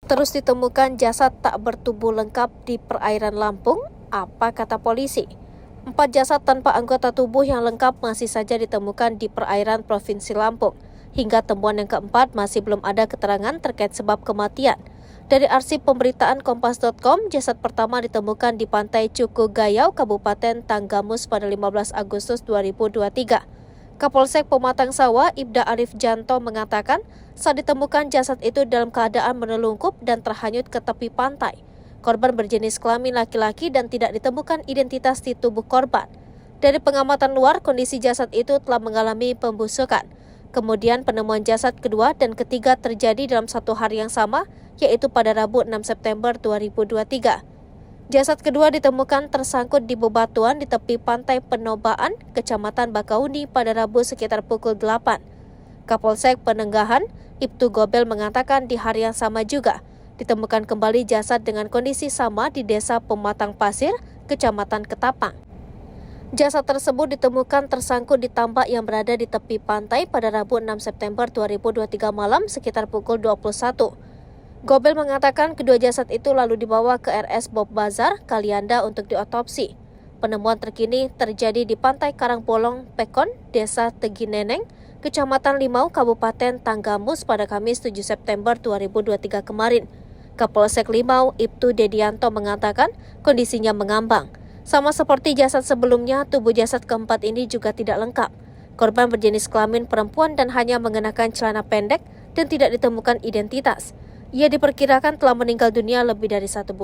Terus ditemukan jasad tak bertubuh lengkap di perairan Lampung. Apa kata polisi? 4 jasad tanpa anggota tubuh yang lengkap masih saja ditemukan di perairan Provinsi Lampung. Hingga temuan yang keempat masih belum ada keterangan terkait sebab kematian. Dari arsip pemberitaan Kompas.com, jasad pertama ditemukan di Pantai Cuku Gayau, Kabupaten Tanggamus pada 15 Agustus 2023. Kapolsek Pematang Sawah, Ibda Arif Janto mengatakan, saat ditemukan jasad itu dalam keadaan menelungkup dan terhanyut ke tepi pantai. Korban berjenis kelamin laki-laki dan tidak ditemukan identitas di tubuh korban. Dari pengamatan luar, kondisi jasad itu telah mengalami pembusukan. Kemudian penemuan jasad kedua dan ketiga terjadi dalam satu hari yang sama, yaitu pada Rabu 6 September 2023. Jasad kedua ditemukan tersangkut di bebatuan di tepi pantai Penobaan, Kecamatan Bakauni pada Rabu sekitar pukul 8. Kapolsek Penenggahan, Ibtu Gobel mengatakan di hari yang sama juga ditemukan kembali jasad dengan kondisi sama di Desa Pematang Pasir, Kecamatan Ketapang. Jasad tersebut ditemukan tersangkut di tambak yang berada di tepi pantai pada Rabu 6 September 2023 malam sekitar pukul 21. Gobel mengatakan kedua jasad itu lalu dibawa ke RS Bob Bazar, Kalianda untuk diotopsi. Penemuan terkini terjadi di Pantai Karangbolong, Pekon, Desa Tegineneng, Kecamatan Limau, Kabupaten Tanggamus pada Kamis 7 September 2023 kemarin. Kapolsek Limau, Ibtu Dedianto mengatakan kondisinya mengambang. Sama seperti jasad sebelumnya, tubuh jasad keempat ini juga tidak lengkap. Korban berjenis kelamin perempuan dan hanya mengenakan celana pendek dan tidak ditemukan identitas. Ia diperkirakan telah meninggal dunia lebih dari 1 bulan.